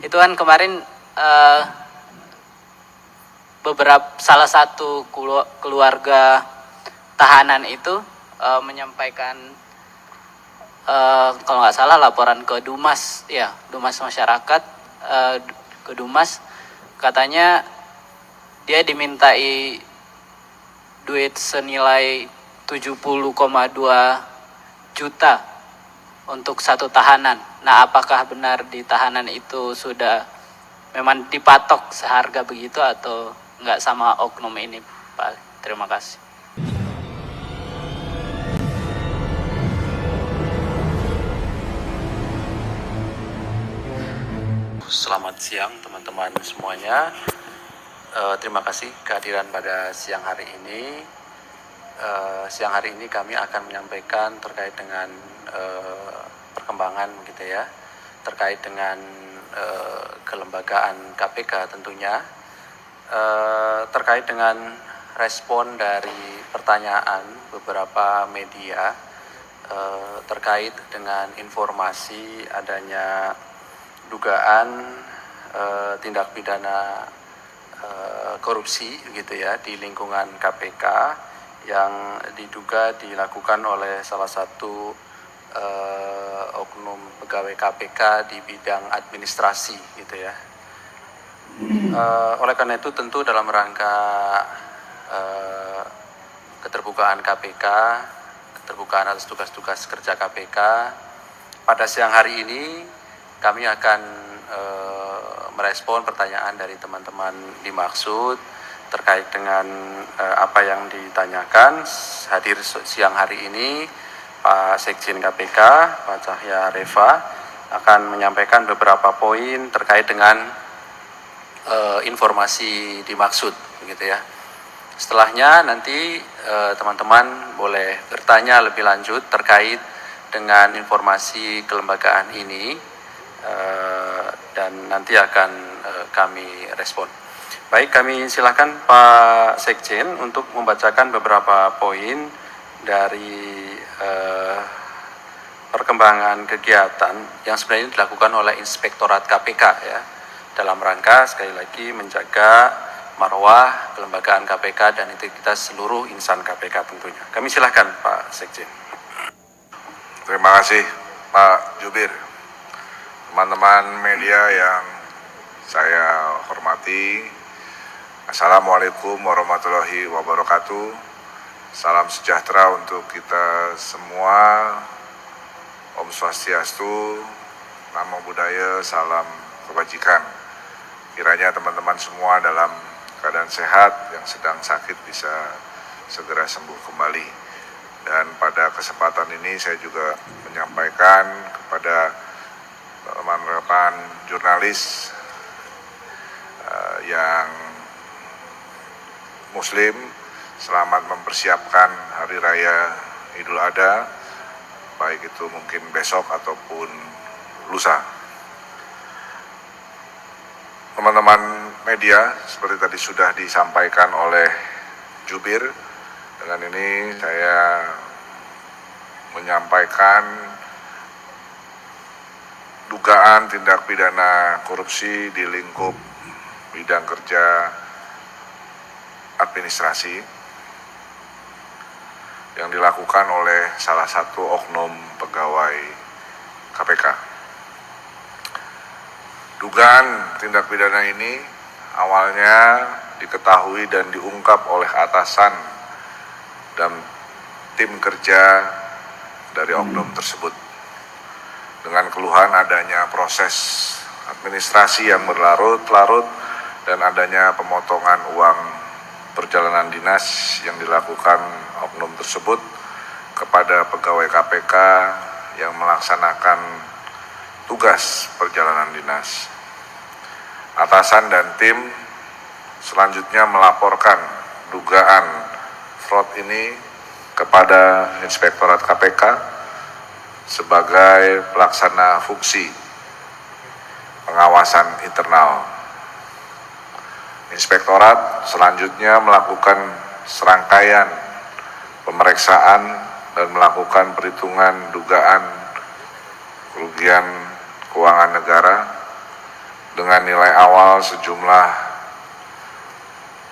Itu kan kemarin salah satu keluarga tahanan itu menyampaikan kalau nggak salah laporan ke Dumas, ya Dumas Masyarakat, ke Dumas, katanya dia dimintai duit senilai 70,2 juta untuk satu tahanan. Nah, apakah benar di tahanan itu sudah memang dipatok seharga begitu atau nggak sama oknum ini, Pak? Terima kasih. Selamat siang teman-teman semuanya. Terima kasih kehadiran pada siang hari ini. Siang hari ini kami akan menyampaikan terkait dengan perkembangan gitu ya, terkait dengan kelembagaan KPK tentunya, terkait dengan respon dari pertanyaan beberapa media terkait dengan informasi adanya dugaan tindak pidana korupsi gitu ya di lingkungan KPK yang diduga dilakukan oleh salah satu oknum pegawai KPK di bidang administrasi gitu ya. Oleh karena itu tentu dalam rangka keterbukaan KPK, keterbukaan atas tugas-tugas kerja KPK, pada siang hari ini kami akan merespon pertanyaan dari teman-teman dimaksud terkait dengan apa yang ditanyakan. Hadir siang hari ini Pak Sekjen KPK, Pak Cahya Reva, akan menyampaikan beberapa poin terkait dengan informasi dimaksud, begitu ya. Setelahnya nanti teman-teman boleh bertanya lebih lanjut terkait dengan informasi kelembagaan ini, dan nanti akan kami respon. Baik, kami silakan Pak Sekjen untuk membacakan beberapa poin dari perkembangan kegiatan yang sebenarnya dilakukan oleh Inspektorat KPK ya, dalam rangka sekali lagi menjaga marwah kelembagaan KPK dan integritas seluruh insan KPK tentunya. Kami silakan Pak Sekjen. Terima kasih Pak Jubir. Teman-teman media yang saya hormati, Assalamualaikum warahmatullahi wabarakatuh. Salam sejahtera untuk kita semua. Om Swastiastu, Namo Buddhaya, salam kebajikan. Kiranya teman-teman semua dalam keadaan sehat, yang sedang sakit bisa segera sembuh kembali. Dan pada kesempatan ini saya juga menyampaikan kepada teman-teman jurnalis yang Muslim, selamat mempersiapkan Hari Raya Idul Adha, baik itu mungkin besok ataupun lusa. Teman-teman media, seperti tadi sudah disampaikan oleh Jubir, dengan ini saya menyampaikan dugaan tindak pidana korupsi di lingkup bidang kerja administrasi yang dilakukan oleh salah satu oknum pegawai KPK. Dugaan tindak pidana ini awalnya diketahui dan diungkap oleh atasan dan tim kerja dari oknum tersebut dengan keluhan adanya proses administrasi yang berlarut-larut dan adanya pemotongan uang perjalanan dinas yang dilakukan oknum tersebut kepada pegawai KPK yang melaksanakan tugas perjalanan dinas. Atasan dan tim selanjutnya melaporkan dugaan fraud ini kepada Inspektorat KPK sebagai pelaksana fungsi pengawasan internal. Inspektorat selanjutnya melakukan serangkaian pemeriksaan dan melakukan perhitungan dugaan kerugian keuangan negara nilai awal sejumlah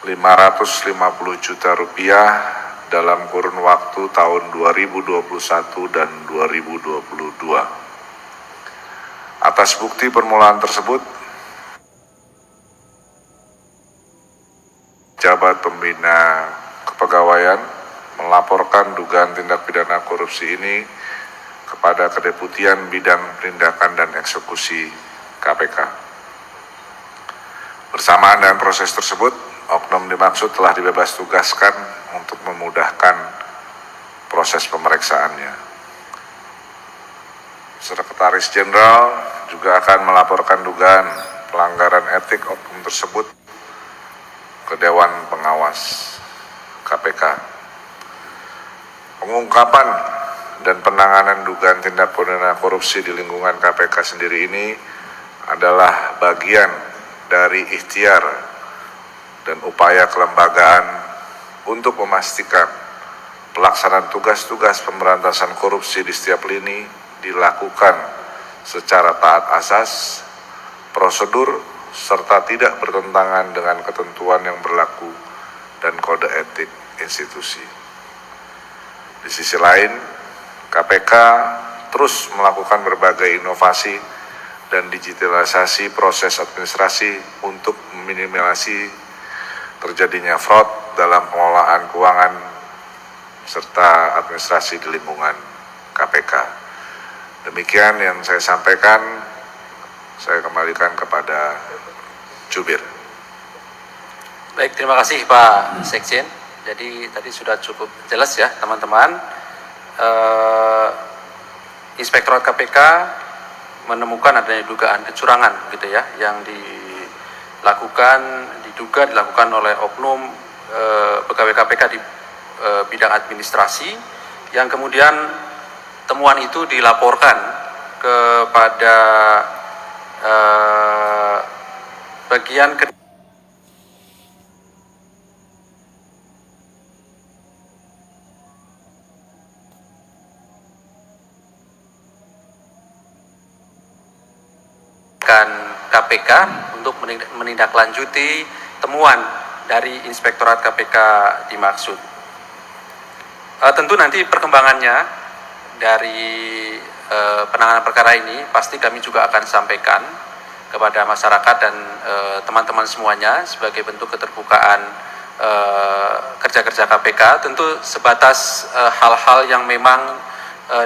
550 juta rupiah dalam kurun waktu tahun 2021 dan 2022. Atas bukti permulaan tersebut, Jabat Pembina Kepegawaian melaporkan dugaan tindak pidana korupsi ini kepada Kedeputian Bidang Penindakan dan Eksekusi KPK. Bersamaan dengan proses tersebut, oknum dimaksud telah dibebas tugaskan untuk memudahkan proses pemeriksaannya. Sekretaris Jenderal juga akan melaporkan dugaan pelanggaran etik oknum tersebut ke Dewan Pengawas KPK. Pengungkapan dan penanganan dugaan tindak pidana korupsi di lingkungan KPK sendiri ini adalah bagian dari ikhtiar dan upaya kelembagaan untuk memastikan pelaksanaan tugas-tugas pemberantasan korupsi di setiap lini dilakukan secara taat asas, prosedur, serta tidak bertentangan dengan ketentuan yang berlaku dan kode etik institusi. Di sisi lain, KPK terus melakukan berbagai inovasi dan digitalisasi proses administrasi untuk meminimalisasi terjadinya fraud dalam pengelolaan keuangan serta administrasi di lingkungan KPK. Demikian yang saya sampaikan, saya kembalikan kepada Jubir. Baik, terima kasih Pak Sekjen. Jadi tadi sudah cukup jelas ya teman-teman. Inspektorat KPK menemukan adanya dugaan kecurangan gitu ya yang diduga dilakukan oleh oknum pegawai KPK di bidang administrasi yang kemudian temuan itu dilaporkan kepada bagian KPK untuk menindaklanjuti temuan dari Inspektorat KPK dimaksud. Tentu nanti perkembangannya dari penanganan perkara ini pasti kami juga akan sampaikan kepada masyarakat dan teman-teman semuanya sebagai bentuk keterbukaan kerja-kerja KPK, tentu sebatas hal-hal yang memang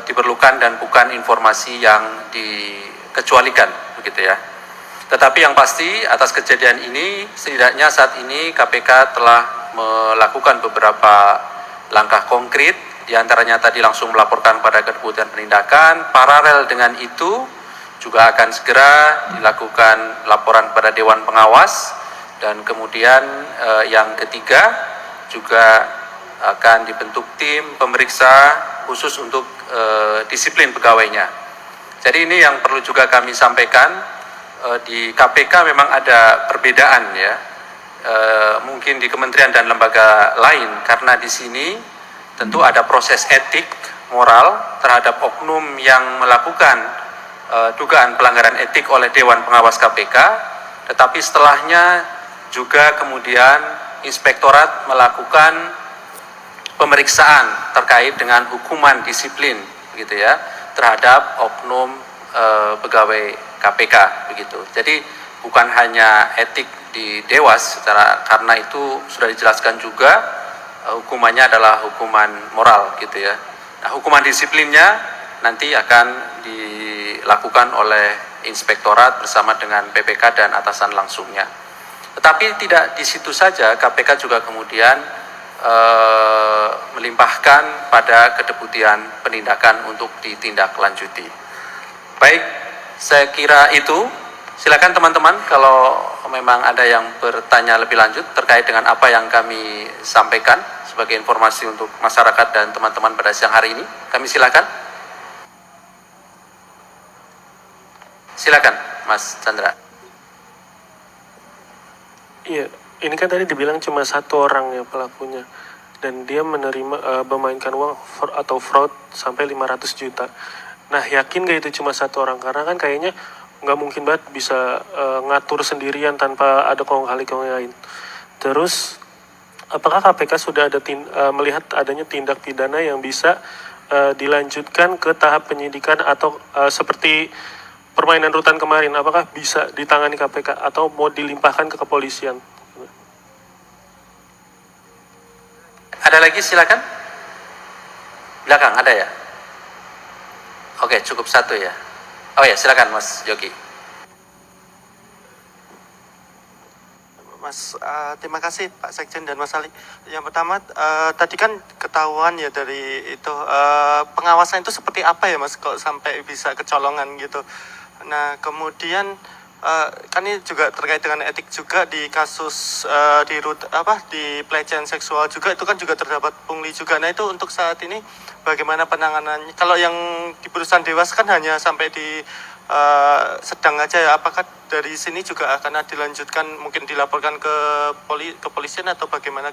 diperlukan dan bukan informasi yang dikecualikan begitu ya. Tetapi yang pasti atas kejadian ini setidaknya saat ini KPK telah melakukan beberapa langkah konkret, diantaranya tadi langsung melaporkan pada Kedeputian Penindakan. Paralel dengan itu juga akan segera dilakukan laporan pada Dewan Pengawas, dan kemudian yang ketiga juga akan dibentuk tim pemeriksa khusus untuk disiplin pegawainya. Jadi ini yang perlu juga kami sampaikan. Di KPK memang ada perbedaan ya, mungkin di kementerian dan lembaga lain, karena di sini tentu ada proses etik moral terhadap oknum yang melakukan dugaan pelanggaran etik oleh Dewan Pengawas KPK, tetapi setelahnya juga kemudian Inspektorat melakukan pemeriksaan terkait dengan hukuman disiplin begitu ya terhadap oknum pegawai KPK begitu. Jadi bukan hanya etik di Dewas karena itu sudah dijelaskan juga hukumannya adalah hukuman moral gitu ya. Nah, hukuman disiplinnya nanti akan dilakukan oleh Inspektorat bersama dengan PPK dan atasan langsungnya. Tetapi tidak di situ saja, KPK juga kemudian melimpahkan pada Kedeputian Penindakan untuk ditindaklanjuti. Baik, saya kira itu. Silakan teman-teman kalau memang ada yang bertanya lebih lanjut terkait dengan apa yang kami sampaikan sebagai informasi untuk masyarakat dan teman-teman pada siang hari ini. Kami silakan. Silakan, Mas Chandra. Iya, ini kan tadi dibilang cuma satu orang ya pelakunya, dan dia memainkan uang atau fraud sampai 500 juta. Nah, yakin gak itu cuma satu orang? Karena kan kayaknya nggak mungkin banget bisa ngatur sendirian tanpa ada kong kali kong lain. Terus apakah KPK sudah ada melihat adanya tindak pidana yang bisa dilanjutkan ke tahap penyidikan atau seperti permainan rutan kemarin, apakah bisa ditangani KPK atau mau dilimpahkan ke kepolisian? Ada lagi silakan. Belakang ada ya? Oke, cukup satu ya. Oh ya, silakan Mas Yogi. Mas, terima kasih Pak Sekjen dan Mas Ali. Yang pertama, tadi kan ketahuan ya dari itu pengawasan itu seperti apa ya Mas, kok sampai bisa kecolongan gitu. Nah, kemudian kan ini juga terkait dengan etik juga di kasus di pelecehan seksual juga itu kan juga terdapat pungli juga. Nah, itu untuk saat ini bagaimana penanganannya? Kalau yang di perusahaan Dewas kan hanya sampai di sedang aja ya, apakah dari sini juga akan dilanjutkan, mungkin dilaporkan ke kepolisian atau bagaimana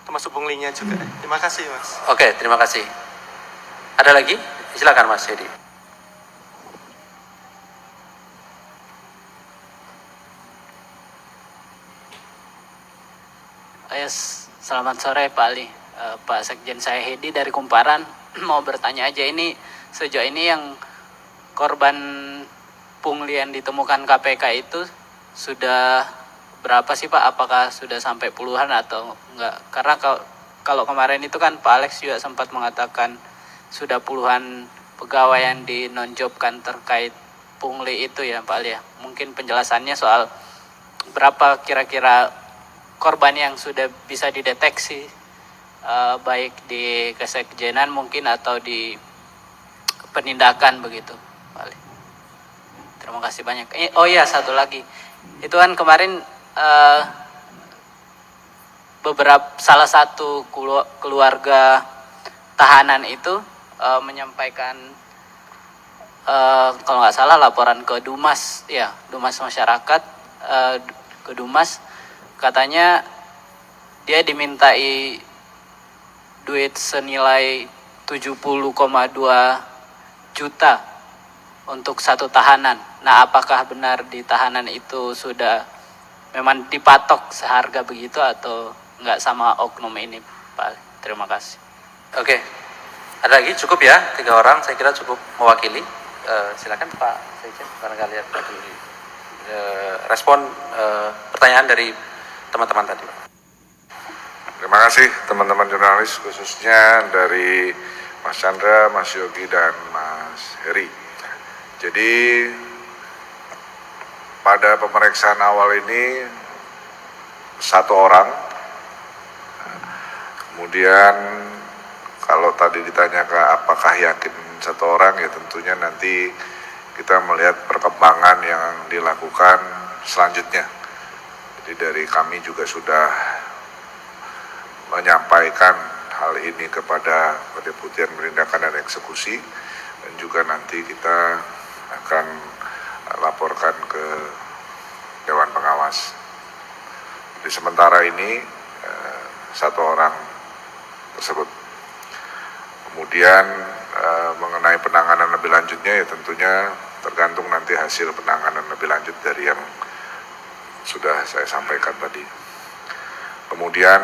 termasuk punglinya juga. Terima kasih Mas. Oke, terima kasih. Ada lagi? Silakan Mas Hedi. Selamat sore Pak Ali. Pak Sekjen, saya Hedi dari Kumparan. Mau bertanya aja, ini sejauh ini yang korban pungli yang ditemukan KPK itu sudah berapa sih Pak? Apakah sudah sampai puluhan atau enggak? Karena kalau kemarin itu kan Pak Alex juga sempat mengatakan sudah puluhan pegawai yang dinonjobkan terkait pungli itu ya Pak Ali ya. Mungkin penjelasannya soal berapa kira-kira korban yang sudah bisa dideteksi, baik di kesekjenan mungkin atau di penindakan begitu. Terima kasih banyak. Oh iya, satu lagi. Itu kan kemarin salah satu keluarga tahanan itu menyampaikan kalau nggak salah laporan ke Dumas, ya Dumas Masyarakat, ke Dumas, katanya dia dimintai duit senilai 70,2 juta untuk satu tahanan. Nah, apakah benar di tahanan itu sudah memang dipatok seharga begitu atau enggak sama oknum ini, Pak? Terima kasih. Oke, ada lagi? Cukup ya, 3 orang saya kira cukup mewakili. Silakan Pak Sekjen, barangkali ada respon pertanyaan dari teman-teman tadi. Terima kasih teman-teman jurnalis, khususnya dari Mas Chandra, Mas Yogi, dan Mas Heri. Jadi pada pemeriksaan awal ini 1 orang, kemudian kalau tadi ditanya apakah yakin 1 orang, ya tentunya nanti kita melihat perkembangan yang dilakukan selanjutnya. Jadi dari kami juga sudah menyampaikan hal ini kepada Kedeputian Penindakan dan Eksekusi, dan juga nanti kita akan laporkan ke Dewan Pengawas. Di sementara ini 1 orang tersebut. Kemudian mengenai penanganan lebih lanjutnya ya tentunya tergantung nanti hasil penanganan lebih lanjut dari yang sudah saya sampaikan tadi. Kemudian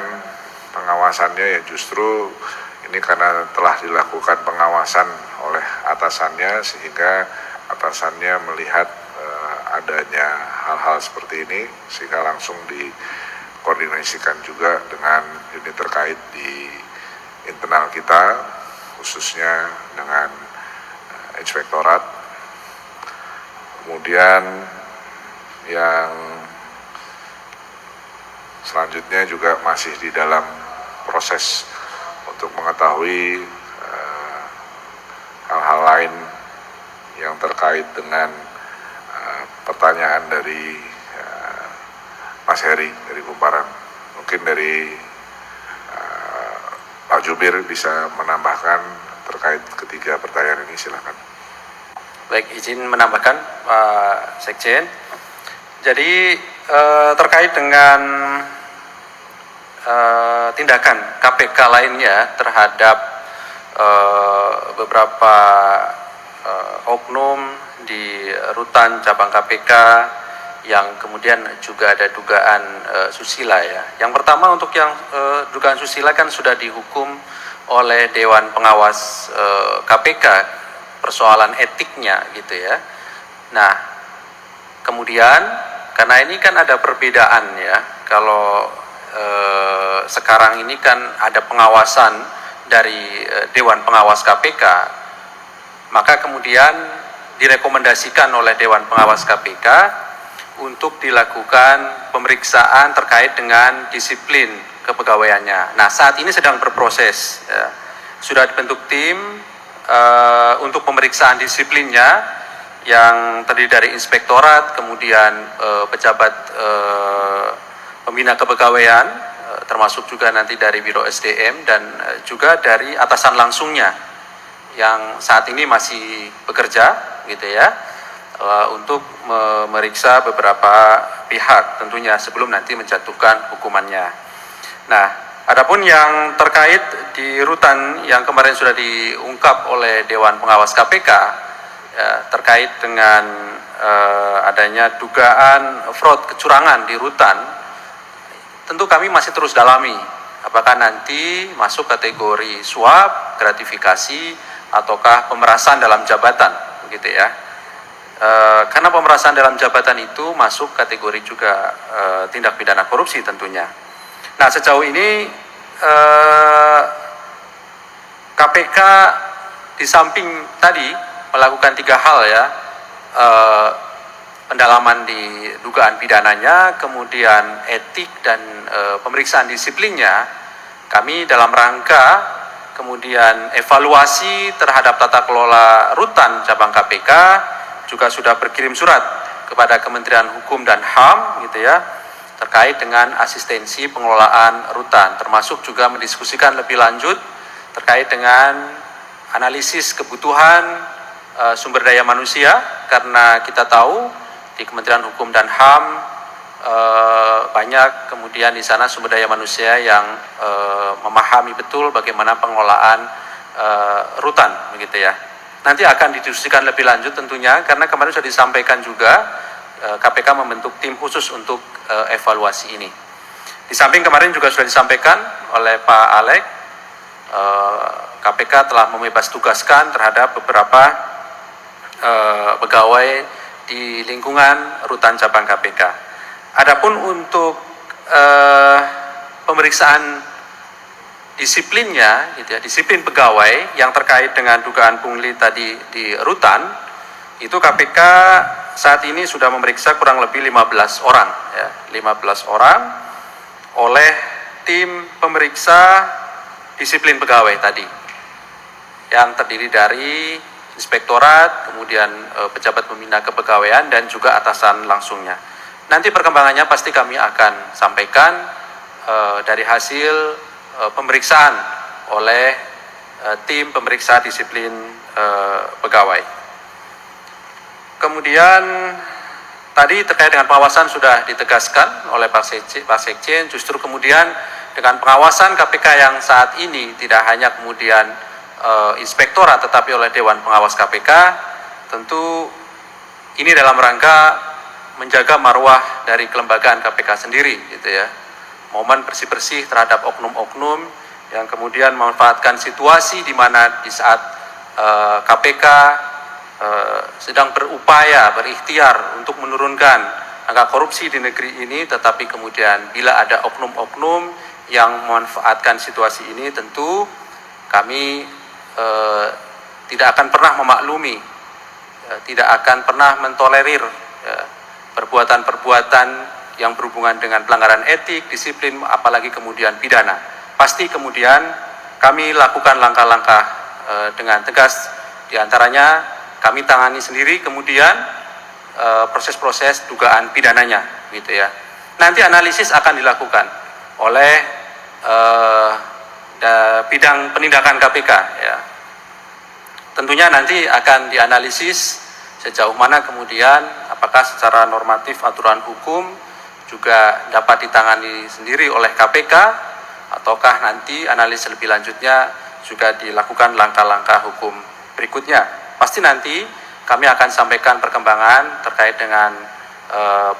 pengawasannya ya justru ini karena telah dilakukan pengawasan oleh atasannya, sehingga atasannya melihat adanya hal-hal seperti ini, sehingga langsung dikoordinasikan juga dengan unit terkait di internal kita, khususnya dengan inspektorat. Kemudian yang selanjutnya juga masih di dalam proses untuk mengetahui hal-hal lain yang terkait dengan pertanyaan dari Mas Heri dari Kumparan. Mungkin dari Pak Jubir bisa menambahkan terkait ketiga pertanyaan ini, silakan. Baik, izin menambahkan Pak Sekjen. Jadi terkait dengan tindakan KPK lainnya terhadap beberapa oknum di rutan cabang KPK yang kemudian juga ada dugaan susila ya. Yang pertama untuk yang dugaan susila kan sudah dihukum oleh Dewan Pengawas KPK, persoalan etiknya gitu ya. Nah, kemudian karena ini kan ada perbedaan ya, kalau sekarang ini kan ada pengawasan dari Dewan Pengawas KPK, maka kemudian direkomendasikan oleh Dewan Pengawas KPK untuk dilakukan pemeriksaan terkait dengan disiplin kepegawaiannya. Nah, saat ini sedang berproses ya. Sudah dibentuk tim untuk pemeriksaan disiplinnya yang terdiri dari inspektorat, kemudian pejabat pembina kepegawaian, termasuk juga nanti dari Biro SDM dan juga dari atasan langsungnya yang saat ini masih bekerja gitu ya, untuk memeriksa beberapa pihak tentunya sebelum nanti menjatuhkan hukumannya. Nah, adapun yang terkait di rutan yang kemarin sudah diungkap oleh Dewan Pengawas KPK ya, terkait dengan adanya dugaan fraud kecurangan di rutan, tentu kami masih terus dalami apakah nanti masuk kategori suap, gratifikasi, ataukah pemerasan dalam jabatan, begitu ya. Karena pemerasan dalam jabatan itu masuk kategori juga tindak pidana korupsi tentunya. Nah, sejauh ini KPK di samping tadi melakukan 3 hal ya, pendalaman di dugaan pidananya, kemudian etik dan pemeriksaan disiplinnya, kami dalam rangka kemudian evaluasi terhadap tata kelola rutan cabang KPK juga sudah berkirim surat kepada Kementerian Hukum dan HAM gitu ya, terkait dengan asistensi pengelolaan rutan, termasuk juga mendiskusikan lebih lanjut terkait dengan analisis kebutuhan sumber daya manusia, karena kita tahu di Kementerian Hukum dan HAM banyak kemudian di sana sumber daya manusia yang memahami betul bagaimana pengelolaan rutan begitu ya. Nanti akan didiskusikan lebih lanjut tentunya, karena kemarin sudah disampaikan juga KPK membentuk tim khusus untuk evaluasi ini. Di samping kemarin juga sudah disampaikan oleh Pak Alek, KPK telah membebas tugaskan terhadap beberapa pegawai di lingkungan rutan cabang KPK. Adapun untuk pemeriksaan disiplinnya, gitu ya, disiplin pegawai yang terkait dengan dugaan pungli tadi di rutan, itu KPK saat ini sudah memeriksa kurang lebih 15 orang, ya, 15 orang oleh tim pemeriksa disiplin pegawai tadi, yang terdiri dari inspektorat, kemudian pejabat pembina kepegawaian dan juga atasan langsungnya. Nanti perkembangannya pasti kami akan sampaikan dari hasil pemeriksaan oleh tim pemeriksa disiplin pegawai. Kemudian tadi terkait dengan pengawasan sudah ditegaskan oleh Pak Sekjen, justru kemudian dengan pengawasan KPK yang saat ini tidak hanya kemudian inspektorat tetapi oleh Dewan Pengawas KPK, tentu ini dalam rangka menjaga marwah dari kelembagaan KPK sendiri gitu ya. Momen bersih-bersih terhadap oknum-oknum yang kemudian memanfaatkan situasi di mana di saat KPK sedang berupaya, berikhtiar untuk menurunkan angka korupsi di negeri ini, tetapi kemudian bila ada oknum-oknum yang memanfaatkan situasi ini, tentu kami tidak akan pernah memaklumi, tidak akan pernah mentolerir perbuatan-perbuatan yang berhubungan dengan pelanggaran etik, disiplin, apalagi kemudian pidana. Pasti kemudian kami lakukan langkah-langkah dengan tegas, diantaranya kami tangani sendiri kemudian proses-proses dugaan pidananya, gitu ya. Nanti analisis akan dilakukan oleh bidang penindakan KPK, ya. Tentunya nanti akan dianalisis sejauh mana kemudian apakah secara normatif aturan hukum juga dapat ditangani sendiri oleh KPK, ataukah nanti analisis lebih lanjutnya juga dilakukan langkah-langkah hukum berikutnya. Pasti nanti kami akan sampaikan perkembangan terkait dengan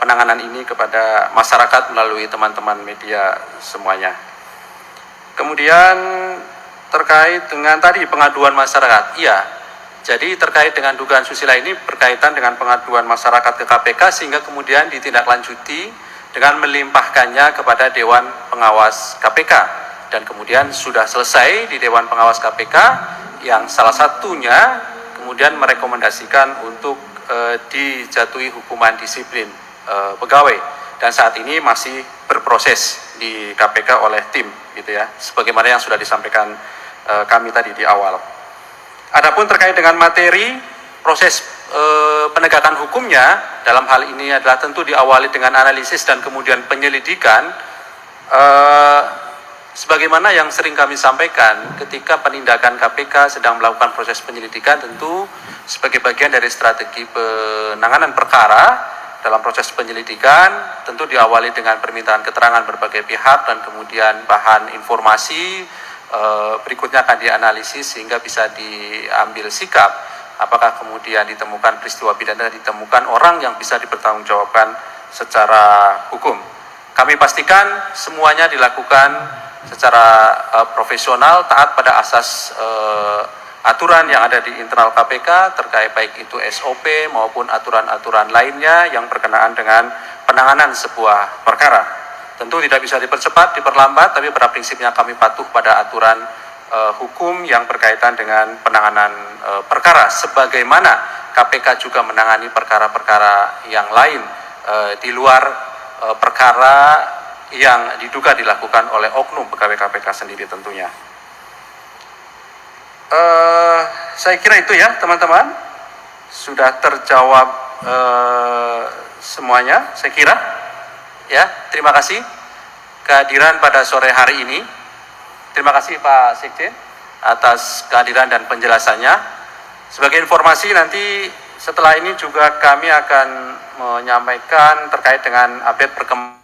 penanganan ini kepada masyarakat melalui teman-teman media semuanya. Kemudian terkait dengan tadi pengaduan masyarakat, iya. Jadi terkait dengan dugaan susila ini berkaitan dengan pengaduan masyarakat ke KPK sehingga kemudian ditindaklanjuti dengan melimpahkannya kepada Dewan Pengawas KPK dan kemudian sudah selesai di Dewan Pengawas KPK yang salah satunya kemudian merekomendasikan untuk dijatuhi hukuman disiplin pegawai dan saat ini masih berproses di KPK oleh tim gitu ya, sebagaimana yang sudah disampaikan kami tadi di awal. Adapun terkait dengan materi proses penegakan hukumnya dalam hal ini adalah tentu diawali dengan analisis dan kemudian penyelidikan. Sebagaimana yang sering kami sampaikan, ketika penindakan KPK sedang melakukan proses penyelidikan, tentu sebagai bagian dari strategi penanganan perkara dalam proses penyelidikan, tentu diawali dengan permintaan keterangan berbagai pihak dan kemudian bahan informasi, berikutnya akan dianalisis sehingga bisa diambil sikap apakah kemudian ditemukan peristiwa pidana, ditemukan orang yang bisa dipertanggungjawabkan secara hukum. Kami pastikan semuanya dilakukan secara profesional, taat pada asas aturan yang ada di internal KPK terkait baik itu SOP maupun aturan-aturan lainnya yang berkenaan dengan penanganan sebuah perkara. Tentu tidak bisa dipercepat, diperlambat, tapi pada prinsipnya kami patuh pada aturan hukum yang berkaitan dengan penanganan perkara. Sebagaimana KPK juga menangani perkara-perkara yang lain di luar perkara yang diduga dilakukan oleh oknum pegawai KPK sendiri tentunya. Saya kira itu ya teman-teman, sudah terjawab semuanya saya kira ya. Terima kasih kehadiran pada sore hari ini. Terima kasih Pak Sekjen atas kehadiran dan penjelasannya. Sebagai informasi nanti setelah ini juga kami akan menyampaikan terkait dengan update perkembangan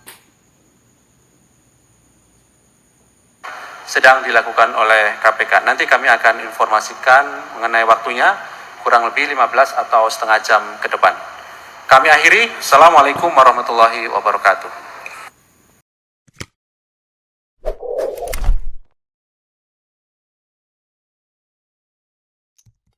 sedang dilakukan oleh KPK. Nanti kami akan informasikan mengenai waktunya kurang lebih 15 atau setengah jam ke depan. Kami akhiri. Assalamualaikum warahmatullahi wabarakatuh.